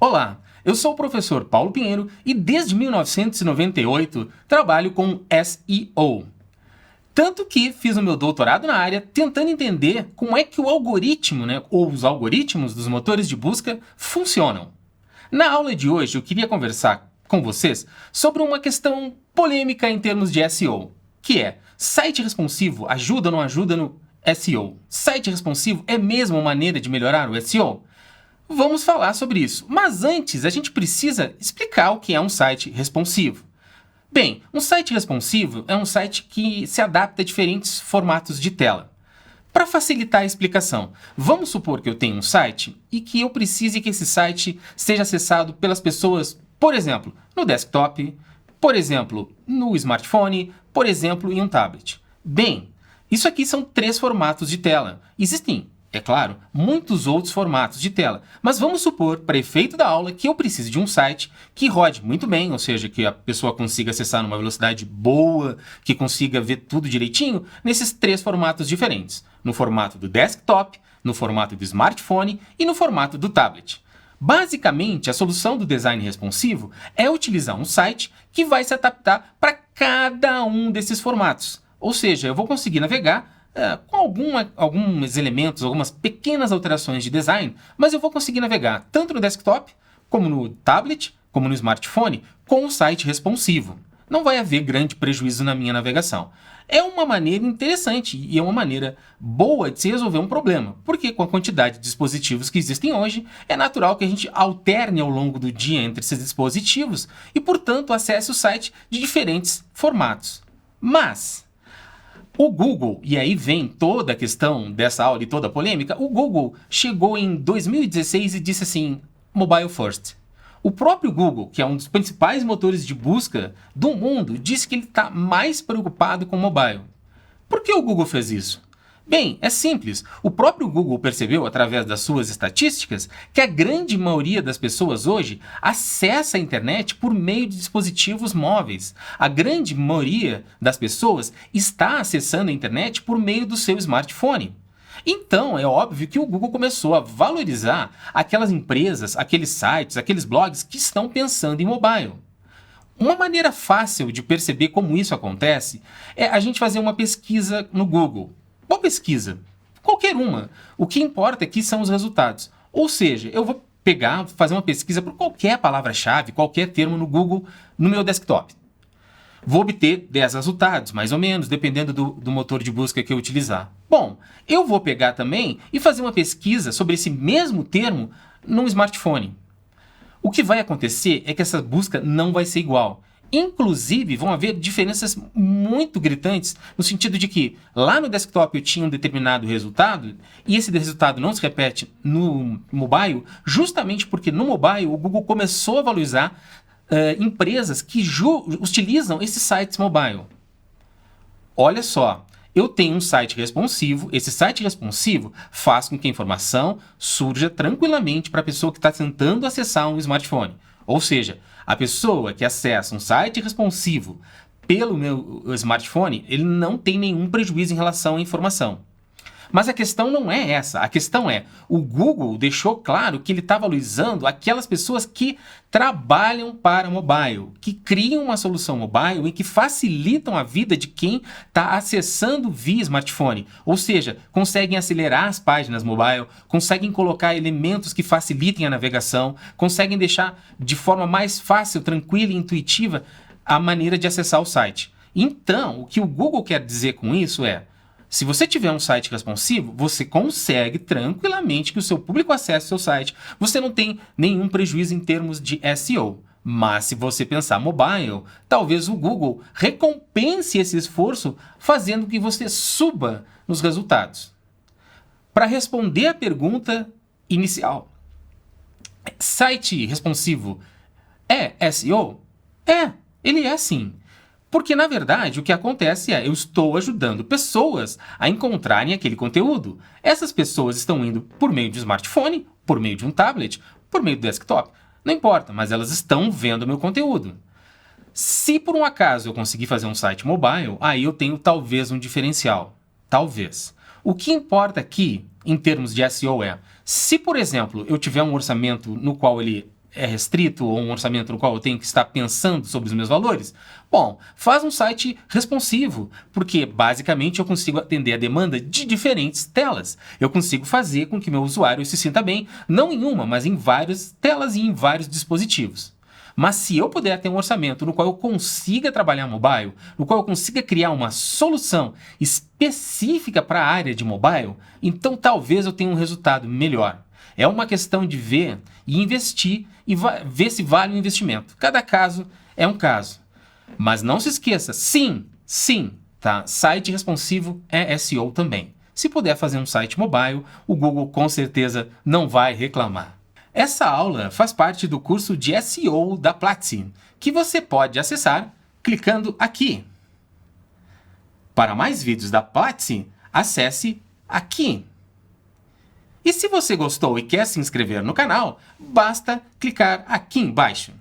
Olá, eu sou o professor Paulo Pinheiro e desde 1998 trabalho com SEO. Tanto que fiz o meu doutorado na área tentando entender como é que o algoritmo, ou os algoritmos dos motores de busca funcionam. Na aula de hoje eu queria conversar com vocês sobre uma questão polêmica em termos de SEO, que é: site responsivo ajuda ou não ajuda no SEO? Site responsivo é mesmo uma maneira de melhorar o SEO? Vamos falar sobre isso, mas antes a gente precisa explicar o que é um site responsivo. Bem, um site responsivo é um site que se adapta a diferentes formatos de tela. Para facilitar a explicação, vamos supor que eu tenho um site e que eu precise que esse site seja acessado pelas pessoas, por exemplo, no desktop, por exemplo, no smartphone, por exemplo, em um tablet. Bem, isso aqui são 3 formatos de tela. Existem, é claro, muitos outros formatos de tela, mas vamos supor, para efeito da aula, que eu precise de um site que rode muito bem, ou seja, que a pessoa consiga acessar numa velocidade boa, que consiga ver tudo direitinho, nesses 3 formatos diferentes: no formato do desktop, no formato do smartphone e no formato do tablet. Basicamente, a solução do design responsivo é utilizar um site que vai se adaptar para cada um desses formatos. Ou seja, eu vou conseguir navegar com alguns elementos, algumas pequenas alterações de design, mas eu vou conseguir navegar tanto no desktop, como no tablet, como no smartphone, com o site responsivo. Não vai haver grande prejuízo na minha navegação. É uma maneira interessante e é uma maneira boa de se resolver um problema, porque com a quantidade de dispositivos que existem hoje, é natural que a gente alterne ao longo do dia entre esses dispositivos e, portanto, acesse o site de diferentes formatos. Mas o Google, e aí vem toda a questão dessa aula e toda a polêmica, o Google chegou em 2016 e disse assim: mobile first. O próprio Google, que é um dos principais motores de busca do mundo, disse que ele está mais preocupado com o mobile. Por que o Google fez isso? Bem, é simples. O próprio Google percebeu, através das suas estatísticas, que a grande maioria das pessoas hoje acessa a internet por meio de dispositivos móveis. A grande maioria das pessoas está acessando a internet por meio do seu smartphone. Então, é óbvio que o Google começou a valorizar aquelas empresas, aqueles sites, aqueles blogs que estão pensando em mobile. Uma maneira fácil de perceber como isso acontece é a gente fazer uma pesquisa no Google. Qual pesquisa? Qualquer uma. O que importa aqui são os resultados. Ou seja, eu vou fazer uma pesquisa por qualquer palavra-chave, qualquer termo no Google, no meu desktop. Vou obter 10 resultados, mais ou menos, dependendo do motor de busca que eu utilizar. Bom, eu vou pegar também e fazer uma pesquisa sobre esse mesmo termo num smartphone. O que vai acontecer é que essa busca não vai ser igual. Inclusive, vão haver diferenças muito gritantes, no sentido de que lá no desktop eu tinha um determinado resultado e esse resultado não se repete no mobile, justamente porque no mobile o Google começou a valorizar empresas que utilizam esses sites mobile. Olha só, eu tenho um site responsivo, esse site responsivo faz com que a informação surja tranquilamente para a pessoa que está tentando acessar um smartphone. Ou seja, a pessoa que acessa um site responsivo pelo meu smartphone, ele não tem nenhum prejuízo em relação à informação. Mas a questão não é essa. A questão é: o Google deixou claro que ele está valorizando aquelas pessoas que trabalham para mobile, que criam uma solução mobile e que facilitam a vida de quem está acessando via smartphone. Ou seja, conseguem acelerar as páginas mobile, conseguem colocar elementos que facilitem a navegação, conseguem deixar de forma mais fácil, tranquila e intuitiva a maneira de acessar o site. Então, o que o Google quer dizer com isso é: se você tiver um site responsivo, você consegue tranquilamente que o seu público acesse o seu site. Você não tem nenhum prejuízo em termos de SEO. Mas se você pensar mobile, talvez o Google recompense esse esforço fazendo que você suba nos resultados. Para responder à pergunta inicial: site responsivo é SEO? Ele é sim. Porque, na verdade, o que acontece é: eu estou ajudando pessoas a encontrarem aquele conteúdo. Essas pessoas estão indo por meio de um smartphone, por meio de um tablet, por meio do desktop. Não importa, mas elas estão vendo o meu conteúdo. Se por um acaso eu conseguir fazer um site mobile, aí eu tenho talvez um diferencial. Talvez. O que importa aqui, em termos de SEO, é: se, por exemplo, eu tiver um orçamento no qual ele é restrito ou um orçamento no qual eu tenho que estar pensando sobre os meus valores? Bom, faz um site responsivo, porque basicamente eu consigo atender a demanda de diferentes telas. Eu consigo fazer com que meu usuário se sinta bem, não em uma, mas em várias telas e em vários dispositivos. Mas se eu puder ter um orçamento no qual eu consiga trabalhar mobile, no qual eu consiga criar uma solução específica para a área de mobile, então talvez eu tenha um resultado melhor. É uma questão de ver e investir e ver se vale o investimento. Cada caso é um caso. Mas não se esqueça, sim, tá? Site responsivo é SEO também. Se puder fazer um site mobile, o Google com certeza não vai reclamar. Essa aula faz parte do curso de SEO da Platzi, que você pode acessar clicando aqui. Para mais vídeos da Platzi, acesse aqui. E se você gostou e quer se inscrever no canal, basta clicar aqui embaixo.